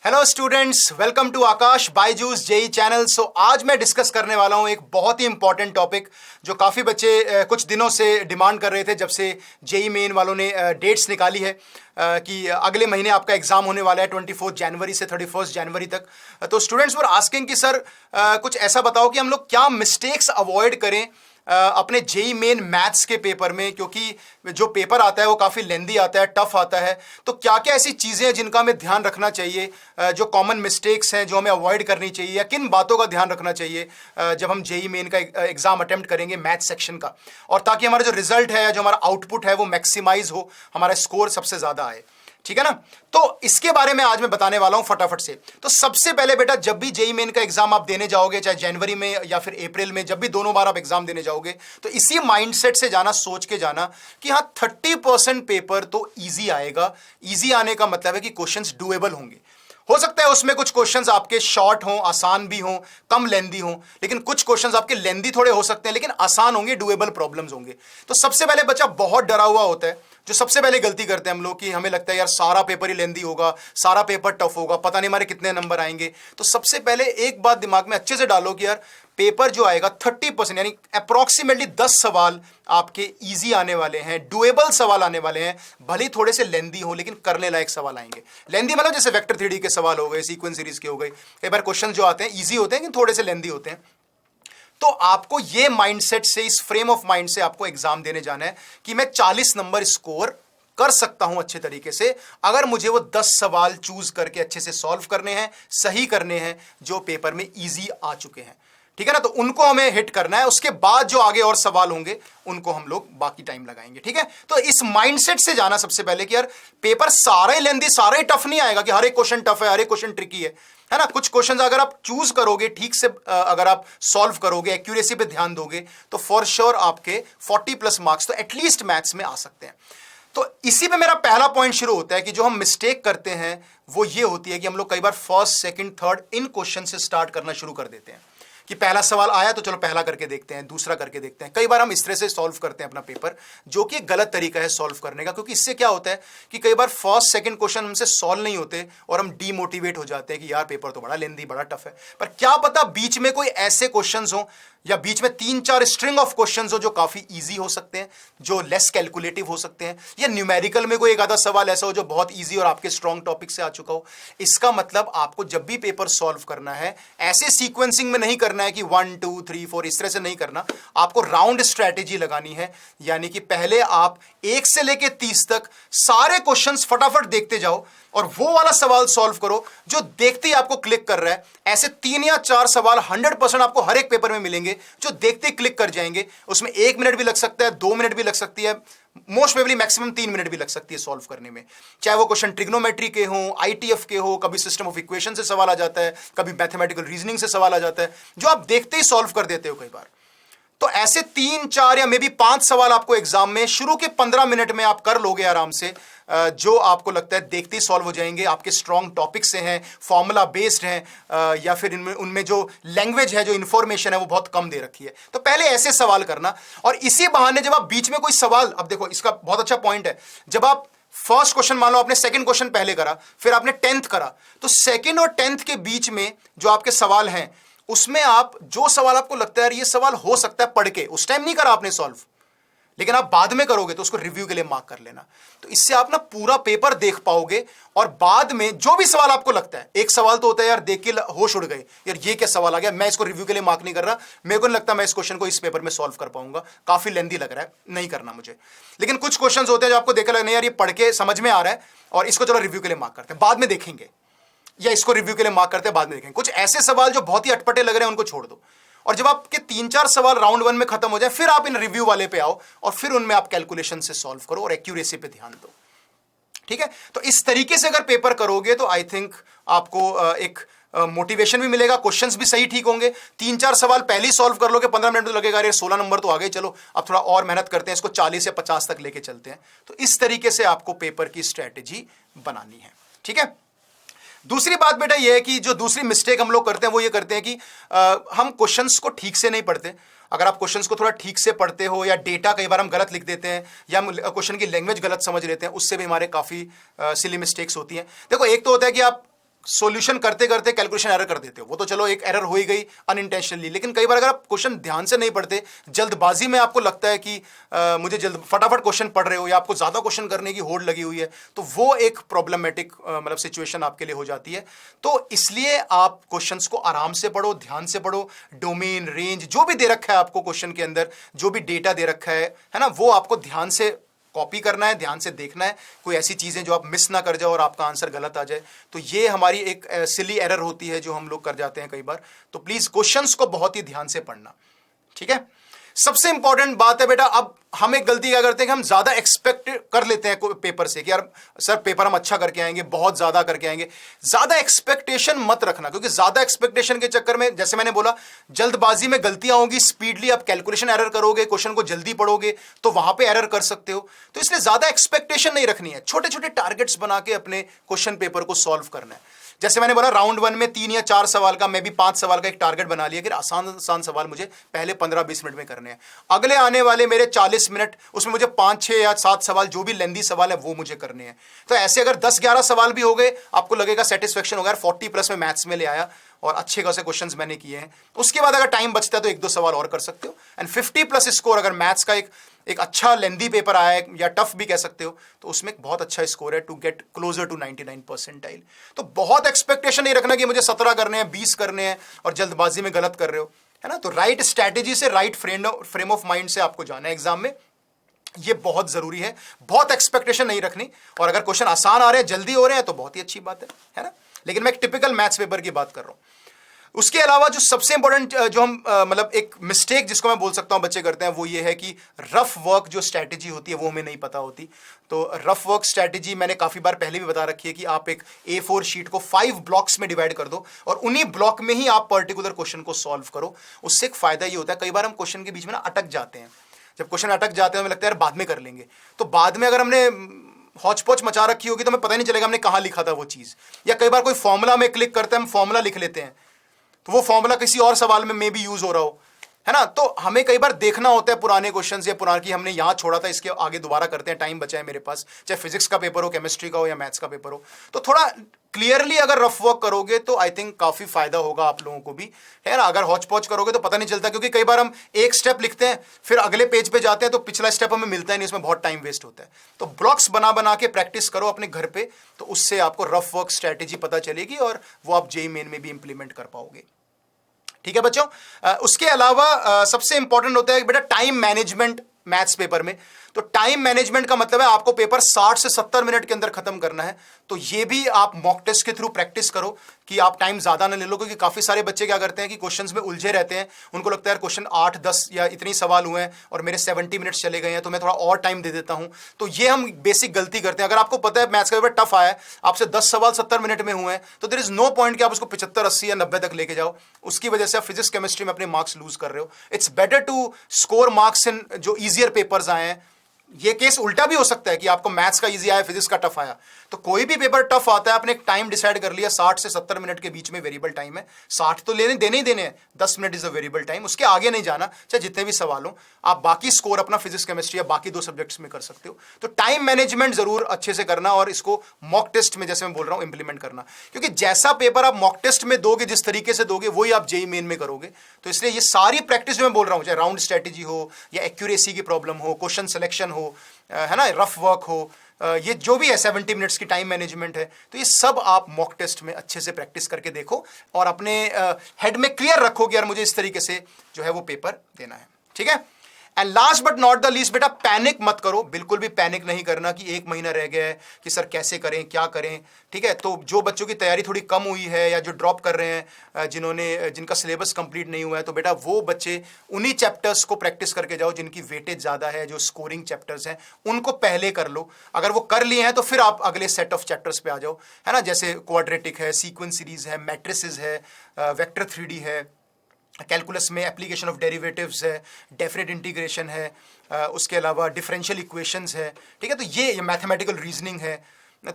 Hello students, welcome to Aakash Byju's JEE channel. आज मैं discuss करने वाला हूं एक बहुत ही इंपॉर्टेंट टॉपिक जो काफ़ी बच्चे कुछ दिनों से डिमांड कर रहे थे जब से जेई मेन वालों ने डेट्स निकाली है कि अगले महीने आपका एग्जाम होने वाला है 24 जनवरी से 31 जनवरी तक। तो स्टूडेंट्स वर आस्किंग कि सर कुछ ऐसा बताओ कि हम लोग क्या मिस्टेक्स अवॉइड करें अपने जेई मेन मैथ्स के पेपर में, क्योंकि जो पेपर आता है वो काफ़ी लेंदी आता है, टफ आता है। तो क्या क्या ऐसी चीज़ें हैं जिनका हमें ध्यान रखना चाहिए, जो कॉमन मिस्टेक्स हैं जो हमें अवॉइड करनी चाहिए, या किन बातों का ध्यान रखना चाहिए जब हम जेई मेन का एग्जाम अटेम्प्ट करेंगे मैथ्स सेक्शन का, और ताकि हमारा जो रिजल्ट है या जो हमारा आउटपुट है वो मैक्सिमाइज हो, हमारा स्कोर सबसे ज़्यादा आए। ठीक है ना। तो इसके बारे में आज मैं बताने वाला हूं फटाफट से। तो सबसे पहले बेटा, जब भी जेई मेन का एग्जाम आप देने जाओगे, चाहे जनवरी में या फिर अप्रैल में, जब भी दोनों बार आप एग्जाम देने जाओगे, तो इसी माइंडसेट से जाना, सोच के जाना कि हाँ 30% पेपर तो इजी आएगा। इजी आने का मतलब है कि क्वेश्चंस डुएबल होंगे। हो सकता है उसमें कुछ क्वेश्चंस आपके शॉर्ट हों, आसान भी हों, कम लेंदी हों, लेकिन कुछ क्वेश्चंस आपके लेंदी थोड़े हो सकते हैं लेकिन आसान होंगे, डुएबल प्रॉब्लम्स होंगे। तो सबसे पहले बच्चा बहुत डरा हुआ होता है, जो सबसे पहले गलती करते हैं हम लोग कि हमें लगता है यार सारा पेपर ही लेंदी होगा, सारा पेपर टफ होगा, पता नहीं हमारे कितने नंबर आएंगे। तो सबसे पहले एक बात दिमाग में अच्छे से डालो कि यार पेपर जो आएगा 30% यानी अप्रॉक्सीमेटली 10 सवाल आपके इजी आने वाले हैं, डुएबल सवाल आने वाले हैं। भले ही थोड़े से लेंदी हो लेकिन करने लायक सवाल आएंगे। लेंदी मतलब जैसे वेक्टर थ्योरी के सवाल हो गए, सीक्वेंस सीरीज के हो गए। कई बार क्वेश्चन जो आते हैं इजी होते हैं लेकिन थोड़े से लेंदी होते हैं। तो आपको ये माइंडसेट से, इस फ्रेम ऑफ माइंड से आपको एग्जाम देने जाना है कि मैं 40 नंबर स्कोर कर सकता हूं अच्छे तरीके से, अगर मुझे वो 10 सवाल चूज करके अच्छे से सॉल्व करने हैं, सही करने हैं, जो पेपर में इजी आ चुके हैं। ठीक है ना। तो उनको हमें हिट करना है, उसके बाद जो आगे और सवाल होंगे उनको हम लोग बाकी टाइम लगाएंगे। ठीक है। तो इस माइंडसेट से जाना सबसे पहले कि यार पेपर सारा ही लेंदी, सारा ही टफ नहीं आएगा कि हर एक क्वेश्चन टफ है, हर एक क्वेश्चन ट्रिकी है ना। कुछ क्वेश्चन अगर आप चूज करोगे ठीक से, अगर आप सॉल्व करोगे, एक्यूरेसी पे ध्यान दोगे, तो फॉर श्योर आपके 40+ मार्क्स तो एटलीस्ट मैथ्स में आ सकते हैं। तो इसी पे मेरा पहला पॉइंट शुरू होता है कि जो हम मिस्टेक करते हैं वो ये होती है कि हम लोग कई बार first, second, third in question से स्टार्ट करना शुरू कर देते हैं कि पहला सवाल आया तो चलो पहला करके देखते हैं, दूसरा करके देखते हैं। कई बार हम इस तरह से सॉल्व करते हैं अपना पेपर, जो कि गलत तरीका है सॉल्व करने का, क्योंकि इससे क्या होता है कि कई बार फर्स्ट, सेकंड क्वेश्चन हमसे सॉल्व नहीं होते और हम डीमोटिवेट हो जाते हैं कि यार पेपर तो बड़ा लेंदी, बड़ा टफ है। पर क्या पता बीच में कोई ऐसे क्वेश्चंस हो या बीच में 3-4 स्ट्रिंग ऑफ क्वेश्चंस हो जो काफी इजी हो सकते हैं, जो लेस कैलकुलेटिव हो सकते हैं, या न्यूमेरिकल में कोई एक आधा सवाल ऐसा हो जो बहुत इजी और आपके स्ट्रॉन्ग टॉपिक से आ चुका हो। इसका मतलब आपको जब भी पेपर सॉल्व करना है, ऐसे सीक्वेंसिंग में नहीं करना है कि 1 2 3 4 इस तरह से नहीं करना। आपको राउंड स्ट्रैटेजी लगानी है, यानी कि पहले आप 1 से लेके 30 तक सारे क्वेश्चंस फटाफट देखते जाओ और वो वाला सवाल सॉल्व करो जो देखते ही आपको क्लिक कर रहा है। ऐसे 3 या 4 सवाल 100% आपको हर एक पेपर में मिलेंगे जो देखते ही क्लिक कर जाएंगे। उसमें 1 मिनट भी लग सकता है, 2 मिनट भी लग सकती है, मोस्ट प्रोबेबली मैक्सिमम 3 मिनट भी लग सकती है सॉल्व करने में। चाहे वो क्वेश्चन ट्रिग्नोमेट्री के हो, आईटीएफ के हो, कभी सिस्टम ऑफ इक्वेशन से सवाल आ जाता है, कभी मैथमेटिकल रीजनिंग से सवाल आ जाता है, जो आप देखते ही सॉल्व कर देते हो कई बार। तो ऐसे 3, 4 या मे बी 5 सवाल आपको एग्जाम में शुरू के 15 मिनट में आप कर लोगे आराम से, जो आपको लगता है देखते ही सॉल्व हो जाएंगे, आपके स्ट्रॉन्ग टॉपिक से हैं, फॉर्मूला बेस्ड हैं, या फिर इनमें उनमें जो लैंग्वेज है, जो इंफॉर्मेशन है वो बहुत कम दे रखी है। तो पहले ऐसे सवाल करना, और इसी बहाने जब आप बीच में कोई सवाल, अब देखो इसका बहुत अच्छा पॉइंट है, जब आप फर्स्ट क्वेश्चन, मान लो आपने सेकंड क्वेश्चन पहले करा, फिर आपने 10th करा, तो सेकंड और 10th के बीच में जो आपके सवाल हैं उसमें आप जो सवाल आपको लगता है यार ये सवाल हो सकता है पढ़ के, उस टाइम नहीं करा आपने सॉल्व, लेकिन आप बाद में करोगे तो उसको रिव्यू के लिए मार्क कर लेना। तो इससे आप ना पूरा पेपर देख पाओगे, और बाद में जो भी सवाल आपको लगता है, एक सवाल तो होता है यार देख के होश उड़ गए, यार ये क्या सवाल आ गया, मैं इसको रिव्यू के लिए मार्क नहीं कर रहा, मेरे को नहीं लगता मैं इस क्वेश्चन को इस पेपर में सॉल्व कर पाऊंगा, काफी लेंदी लग रहा है, नहीं करना मुझे। लेकिन कुछ क्वेश्चन होते हैं जो आपको देखा नहीं यार ये पढ़ के समझ में आ रहा है और इसको चलो रिव्यू के लिए मार्क करते हैं, बाद में देखेंगे, या इसको रिव्यू के लिए मार्क करते हैं बाद में देखेंगे। कुछ ऐसे सवाल जो बहुत ही अटपटे लग रहे हैं उनको छोड़ दो, और जब आपके 3-4 सवाल राउंड 1 में खत्म हो जाए फिर आप इन रिव्यू वाले पे आओ और फिर उनमें आप कैलकुलेशन से सॉल्व करो और एक्यूरेसी पे ध्यान दो। ठीक है। तो इस तरीके से अगर पेपर करोगे तो आई थिंक आपको एक मोटिवेशन भी मिलेगा, क्वेश्चंस भी सही ठीक होंगे। 3-4 सवाल पहले ही सॉल्व कर लोगे, 15 मिनट तो लगेगा, अरे 16 नंबर तो आ गए, चलो अब थोड़ा और मेहनत करते हैं, इसको 40 या 50 तक लेके चलते हैं। तो इस तरीके से आपको पेपर की स्ट्रैटेजी बनानी है। ठीक है। दूसरी बात बेटा यह है कि जो दूसरी मिस्टेक हम लोग करते हैं वो ये करते हैं कि हम क्वेश्चंस को ठीक से नहीं पढ़ते। अगर आप क्वेश्चंस को थोड़ा ठीक से पढ़ते हो, या डेटा कई बार हम गलत लिख देते हैं, या हम क्वेश्चन की लैंग्वेज गलत समझ लेते हैं, उससे भी हमारे काफ़ी सिली मिस्टेक्स होती हैं। देखो, एक तो होता है कि आप सॉल्यूशन करते करते कैलकुलेशन एरर कर देते हो, वो तो चलो एक एरर हो ही गई अनइंटेंशनली, लेकिन कई बार अगर आप क्वेश्चन ध्यान से नहीं पढ़ते, जल्दबाजी में आपको लगता है कि मुझे जल्द फटाफट क्वेश्चन पढ़ रहे हो या आपको ज़्यादा क्वेश्चन करने की होड़ लगी हुई है, तो वो एक प्रॉब्लमेटिक मतलब सिचुएशन आपके लिए हो जाती है। तो इसलिए आप क्वेश्चंस को आराम से पढ़ो, ध्यान से पढ़ो, डोमेन रेंज जो भी दे रखा है आपको क्वेश्चन के अंदर, जो भी डेटा दे रखा है ना, वो आपको ध्यान से कॉपी करना है, ध्यान से देखना है, कोई ऐसी चीजें जो आप मिस ना कर जाओ और आपका आंसर गलत आ जाए। तो ये हमारी एक सिली एरर होती है जो हम लोग कर जाते हैं कई बार। तो प्लीज क्वेश्चंस को बहुत ही ध्यान से पढ़ना, ठीक है। सबसे इंपॉर्टेंट बात है बेटा, अब हम एक गलती क्या करते हैं कि हम ज्यादा एक्सपेक्ट कर लेते हैं पेपर से कि यार सर पेपर हम अच्छा करके आएंगे, बहुत ज्यादा करके आएंगे। ज्यादा एक्सपेक्टेशन मत रखना, क्योंकि ज्यादा एक्सपेक्टेशन के चक्कर में जैसे मैंने बोला जल्दबाजी में गलतियां होंगी, स्पीडली आप कैलकुलेशन एरर करोगे, क्वेश्चन को जल्दी पढ़ोगे तो वहां पे एरर कर सकते हो। तो इसलिए ज्यादा एक्सपेक्टेशन नहीं रखनी है, छोटे छोटे टारगेट्स बना के अपने क्वेश्चन पेपर को सॉल्व करना है। जैसे मैंने बोला राउंड 1 में 3 या 4 सवाल का, मैं भी 5 सवाल का एक टारगेट बना लिया कि आसान आसान सवाल मुझे पहले 15-20 मिनट में करने हैं। अगले आने वाले मेरे 40 मिनट उसमें मुझे 5, 6 या 7 सवाल जो भी लेंदी सवाल है वो मुझे करने हैं। तो ऐसे अगर 10-11 सवाल भी हो गए, आपको लगेगा सेटिस्फेक्शन होगा, 40+ में मैथ्स में ले आया और अच्छे खासे क्वेश्चंस मैंने किए हैं। उसके बाद अगर टाइम बचता है तो 1-2 सवाल और कर सकते हो। एंड 50+ स्कोर अगर मैथ्स का एक अच्छा लेंदी पेपर आया है या टफ भी कह सकते हो, तो उसमें एक बहुत अच्छा स्कोर है to get closer to 99 percentile. तो बहुत एक्सपेक्टेशन नहीं रखना कि मुझे 17 करने हैं, 20 करने हैं और जल्दबाजी में गलत कर रहे हो, है ना। तो राइट स्ट्रैटेजी से, राइट फ्रेम ऑफ माइंड से आपको जाना है एग्जाम में, ये बहुत जरूरी है। बहुत एक्सपेक्टेशन नहीं रखनी, और अगर क्वेश्चन आसान आ रहे हैं, जल्दी हो रहे हैं, तो बहुत ही अच्छी बात है ना। लेकिन मैं एक टिपिकल मैथ्स पेपर की बात कर रहा हूं। उसके अलावा जो सबसे इंपॉर्टेंट जो हम मतलब एक मिस्टेक जिसको मैं बोल सकता हूं बच्चे करते हैं, वो ये है कि रफ वर्क जो स्ट्रैटेजी होती है वो हमें नहीं पता होती। तो रफ वर्क स्ट्रैटेजी मैंने काफी बार पहले भी बता रखी है कि आप एक A4 शीट को 5 ब्लॉक्स में डिवाइड कर दो और उन्हीं ब्लॉक में ही आप पर्टिकुलर क्वेश्चन को सॉल्व करो। उससे एक फायदा ये होता है, कई बार हम क्वेश्चन के बीच में ना अटक जाते हैं। जब क्वेश्चन अटक जाते हैं हमें लगता है यार बाद में कर लेंगे, तो बाद में अगर हमने हौच पौच मचा रखी होगी तो हमें पता ही नहीं चलेगा हमने कहां लिखा था वो चीज। या कई बार कोई फॉर्मूला में क्लिक करते हैं, हम फॉर्मूला लिख लेते हैं, तो वो फॉर्मूला किसी और सवाल में मे भी यूज हो रहा हो, है ना। तो हमें कई बार देखना होता है पुराने क्वेश्चंस या पुराने की हमने यहां छोड़ा था इसके आगे दोबारा करते हैं, टाइम बचा है मेरे पास, चाहे फिजिक्स का पेपर हो, केमिस्ट्री का हो या मैथ्स का पेपर हो। तो थोड़ा क्लियरली अगर रफ वर्क करोगे तो आई थिंक काफी फायदा होगा आप लोगों को भी, है ना। अगर हौच पौच करोगे तो पता नहीं चलता, क्योंकि कई बार हम एक स्टेप लिखते हैं फिर अगले पेज पे जाते हैं तो पिछला स्टेप हमें मिलता ही नहीं, इसमें बहुत टाइम वेस्ट होता है। तो ब्लॉक्स बना बना के प्रैक्टिस करो अपने घर पे, तो उससे आपको रफ वर्क स्ट्रैटेजी पता चलेगी और वो आप जेईई मेन में भी इंप्लीमेंट कर पाओगे। ठीक है बच्चों। उसके अलावा सबसे इंपॉर्टेंट होता है बेटा टाइम मैनेजमेंट मैथ्स पेपर में। तो टाइम मैनेजमेंट का मतलब है आपको पेपर 60 से 70 मिनट के अंदर खत्म करना है। तो ये भी आप मॉक टेस्ट के थ्रू प्रैक्टिस करो कि आप टाइम ज्यादा ना ले लो, क्योंकि काफी सारे बच्चे क्या करते हैं कि क्वेश्चंस में उलझे रहते हैं। उनको लगता है यार क्वेश्चन 8-10 या इतनी सवाल हुए हैं और मेरे 70 मिनट्स चले गए हैं, तो मैं थोड़ा और टाइम दे देता हूं। तो ये हम बेसिक गलती करते हैं। अगर आपको पता है मैथ्स का पेपर टफ आया है, आपसे 10 सवाल 70 मिनट में हुए हैं, तो देयर इज नो पॉइंट कि आप उसको 75, 80 या 90 तक लेके जाओ। उसकी वजह से आप फिजिक्स केमिस्ट्री में अपने मार्क्स लूज कर रहे हो। It's better to score marks in जो ईजियर पेपर्स आए हैं। ये केस उल्टा भी हो सकता है कि आपको मैथ्स का इजी आया, फिजिक्स का टफ आया। तो कोई भी पेपर टफ आता है, आपने एक टाइम डिसाइड कर लिया 60 से 70 मिनट के बीच में वेरिएबल टाइम है, 60 तो देने ही देने हैं, 10 minute is a variable time, उसके आगे नहीं जाना, चाहे जितने भी सवाल हो। आप बाकी स्कोर अपना फिजिक्स केमिस्ट्री या बाकी 2 सब्जेक्ट्स में कर सकते हो। तो टाइम मैनेजमेंट जरूर अच्छे से करना और इसको मॉक टेस्ट में, जैसे मैं बोल रहा हूं, इंप्लीमेंट करना। क्योंकि जैसा पेपर आप मॉक टेस्ट में दोगे, जिस तरीके से दोगे, वही आप जेईई मेन में करोगे। तो इसलिए ये सारी प्रैक्टिस जो मैं बोल रहा हूं, चाहे राउंड स्ट्रेटेजी हो या एक्यूरेसी की प्रॉब्लम हो, क्वेश्चन सिलेक्शन हो, है ना, रफ वर्क हो, ये जो भी है 70 मिनट्स की टाइम मैनेजमेंट है, तो ये सब आप मॉक टेस्ट में अच्छे से प्रैक्टिस करके देखो और अपने हेड में क्लियर रखो कि यार मुझे इस तरीके से जो है वो पेपर देना है। ठीक है। And last but not the least बेटा, पैनिक मत करो, बिल्कुल भी पैनिक नहीं करना कि 1 महीना रह गया है कि सर कैसे करें, क्या करें। ठीक है। तो जो बच्चों की तैयारी थोड़ी कम हुई है या जो ड्रॉप कर रहे हैं, जिनका सिलेबस कंप्लीट नहीं हुआ है, तो बेटा वो बच्चे उन्हीं चैप्टर्स को प्रैक्टिस करके जाओ जिनकी वेटेज ज़्यादा है, जो स्कोरिंग चैप्टर्स हैं उनको पहले कर लो। अगर वो कर लिए हैं तो फिर आप अगले सेट ऑफ चैप्टर्स पे आ जाओ, है ना। जैसे क्वाड्रेटिक है, सीक्वेंस सीरीज है, मैट्रिसेस है, वेक्टर 3D है, कैलकुलस में एप्लीकेशन ऑफ डेरिवेटिव्स है, डेफिनेट इंटीग्रेशन है, उसके अलावा डिफरेंशियल इक्वेशंस है। ठीक है। तो ये मैथमेटिकल रीजनिंग है।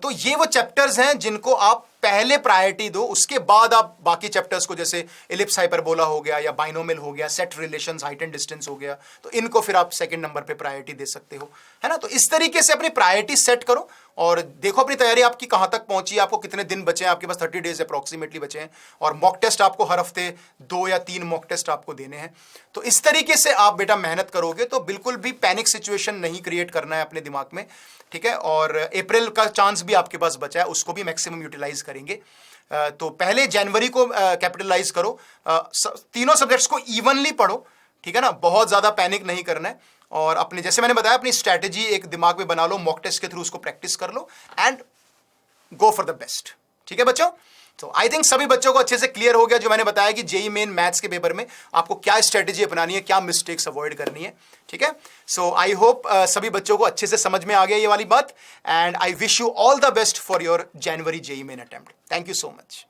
तो ये वो चैप्टर्स हैं जिनको आप पहले प्रायोरिटी दो, उसके बाद आप बाकी चैप्टर्स को, जैसे इलिप्स हाइपरबोला हो गया या बाइनोमियल हो गया, set relations, height and distance हो गया, तो इनको फिर आप सेकंड नंबर पे प्रायोरिटी दे सकते हो, है ना। तो इस तरीके से अपनी प्रायोरिटी सेट करो और देखो अपनी तैयारी आपकी कहां तक पहुंची है, आपको कितने दिन बचे हैं, आपके पास 30 डेज अप्रॉक्सीमेटली बचे हैं, और मॉक टेस्ट आपको हर हफ्ते 2 या 3 मॉक टेस्ट आपको देने हैं। तो इस तरीके से आप बेटा मेहनत करोगे तो बिल्कुल भी पैनिक सिचुएशन नहीं क्रिएट करना है अपने दिमाग में, ठीक है। और अप्रैल का चांस भी आपके पास बचा है, उसको भी मैक्सिमम यूटिलाइज करेंगे। तो पहले जनवरी को कैपिटलाइज करो, तीनों सब्जेक्ट्स को इवनली पढ़ो, ठीक है ना, बहुत ज्यादा पैनिक नहीं करना है। और अपने, जैसे मैंने बताया, अपनी स्ट्रैटेजी एक दिमाग में बना लो, मॉक टेस्ट के थ्रू उसको प्रैक्टिस कर लो and go for the best, ठीक है बच्चों। तो आई थिंक सभी बच्चों को अच्छे से क्लियर हो गया जो मैंने बताया कि जेईई मेन मैथ्स के पेपर में आपको क्या स्ट्रेटेजी अपनानी है, क्या मिस्टेक्स अवॉइड करनी है, ठीक है। सो आई होप सभी बच्चों को अच्छे से समझ में आ गया ये वाली बात, and I wish you all the best for your January JEE main attempt. Thank you so much.